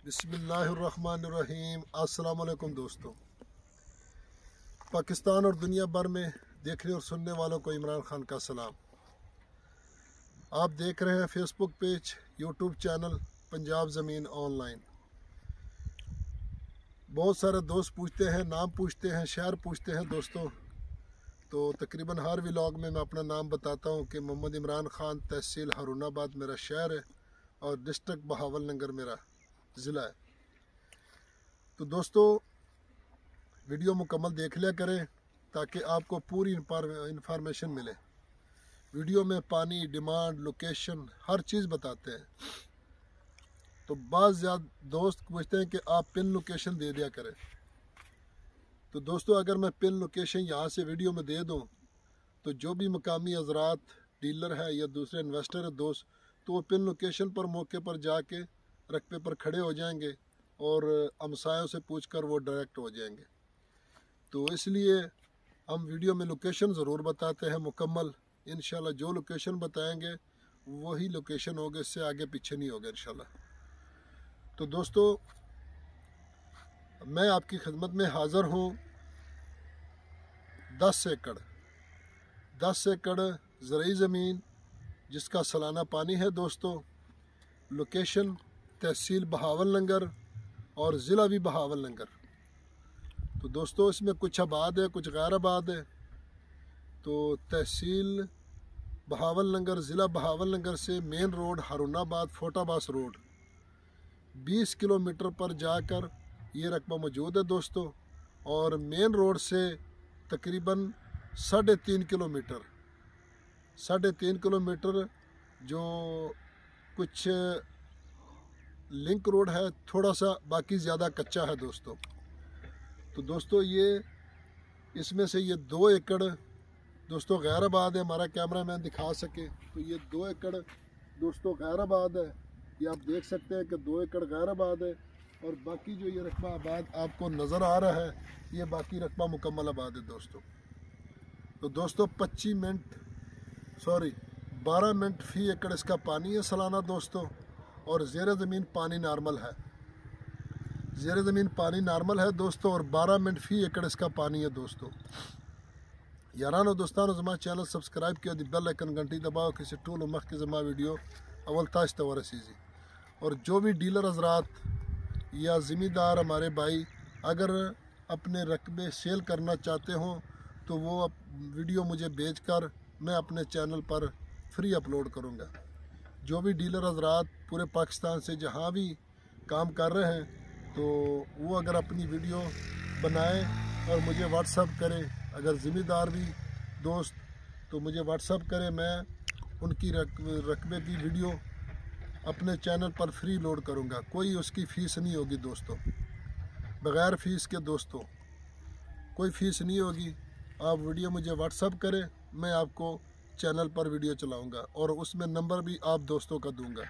बिस्मिल्लाहिर्रहमानिर्रहीम। अस्सलाम वालेकुम दोस्तों। पाकिस्तान और दुनिया भर में देखने और सुनने वालों को इमरान खान का सलाम। आप देख रहे हैं Facebook page, YouTube channel Punjab ज़मीन ऑनलाइन। बहुत सारे दोस्त पूछते हैं, नाम पूछते हैं, शहर पूछते हैं दोस्तों। तो तकरीबन हर व्लॉग में मैं अपना नाम बताता हूँ कि मोहम्मद इमरान खान, तहसील हारूनाबाद मेरा शहर है और डिस्ट्रिक्ट बहावल नगर मेरा ज़िला है। तो दोस्तों वीडियो मुकम्मल देख लिया करें ताकि आपको पूरी इंफॉर्मेशन मिले। वीडियो में पानी, डिमांड, लोकेशन हर चीज़ बताते हैं। तो बाज़ ज़्यादा दोस्त पूछते हैं कि आप पिन लोकेशन दे दिया करें। तो दोस्तों अगर मैं पिन लोकेशन यहाँ से वीडियो में दे दूँ तो जो भी मकामी हज़रात, डीलर है या दूसरे इन्वेस्टर है दोस्त, तो वो पिन लोकेशन पर मौके पर जाके रकबे पर खड़े हो जाएंगे और हमसायों से पूछकर वो डायरेक्ट हो जाएंगे। तो इसलिए हम वीडियो में लोकेशन ज़रूर बताते हैं मुकम्मल। इंशाल्लाह जो लोकेशन बताएंगे वही लोकेशन होगा, इससे आगे पीछे नहीं होगा इंशाल्लाह। तो दोस्तों मैं आपकी खिदमत में हाज़िर हूँ। 10 एकड़ ज़रई ज़मीन जिसका सालाना पानी है दोस्तों। लोकेशन तहसील बहावल नगर और ज़िला भी बहावल नगर। तो दोस्तों इसमें कुछ आबाद है, कुछ गैर आबाद है। तो तहसील बहावल नगर, ज़िला बहावल नगर से main road Haroonabad Fort Abbas road 20 kilometre पर जाकर ये रकबा मौजूद है दोस्तों। और मेन रोड से तकरीबन 3.5 किलोमीटर जो कुछ लिंक रोड है, थोड़ा सा बाकी ज़्यादा कच्चा है दोस्तों। तो दोस्तों ये इसमें से ये 2 एकड़ दोस्तों गैर आबाद है। हमारा कैमरा मैन दिखा सके तो ये 2 एकड़ दोस्तों गैर आबाद है। ये आप देख सकते हैं कि 2 एकड़ गैर आबाद है और बाकी जो ये रकबा आबाद आपको नज़र आ रहा है ये बाकी रकबा मुकम्मल आबाद है दोस्तों। तो दोस्तों 12 मिनट फी एकड़ इसका पानी है सालाना दोस्तों। और ज़ेर ज़मीन पानी नॉर्मल है, ज़ेर ज़मीन पानी नॉर्मल है दोस्तों। और 12 मिनट फी एकड़ इसका पानी है दोस्तों। यारानो दोस्तानो जमा चैनल सब्सक्राइब किया, दी बेल आइकन घंटी दबाओ किसी टूल मख के जमा वीडियो अवल ताश तवर रसीजी। और जो भी डीलर हजरात या ज़िम्मेदार हमारे भाई अगर अपने रकबे सेल करना चाहते हों तो वो वीडियो मुझे भेजकर मैं अपने चैनल पर फ्री अपलोड करूँगा। जो भी डीलर हजरात पूरे पाकिस्तान से जहाँ भी काम कर रहे हैं तो वो अगर अपनी वीडियो बनाएं और मुझे व्हाट्सअप करें। अगर ज़िम्मेदार भी दोस्त तो मुझे व्हाट्सअप करें, मैं उनकी रकबे की वीडियो अपने चैनल पर फ्री लोड करूँगा। कोई उसकी फ़ीस नहीं होगी दोस्तों, बग़ैर फ़ीस के दोस्तों कोई फ़ीस नहीं होगी। आप वीडियो मुझे व्हाट्सअप करें, मैं आपको चैनल पर वीडियो चलाऊंगा और उसमें नंबर भी आप दोस्तों का दूंगा।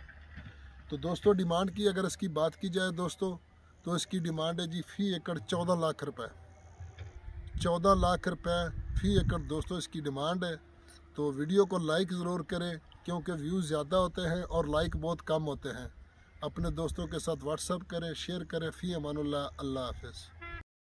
तो दोस्तों डिमांड की अगर इसकी बात की जाए दोस्तों तो इसकी डिमांड है जी फ़ी एकड़ 14 लाख रुपए। 14 लाख रुपए फ़ी एकड़ दोस्तों इसकी डिमांड है। तो वीडियो को लाइक ज़रूर करें क्योंकि व्यूज़ ज़्यादा होते हैं और लाइक बहुत कम होते हैं। अपने दोस्तों के साथ व्हाट्सअप करें, शेयर करें। फ़ी अमानुल्लाह, अल्लाह हाफ़िज़।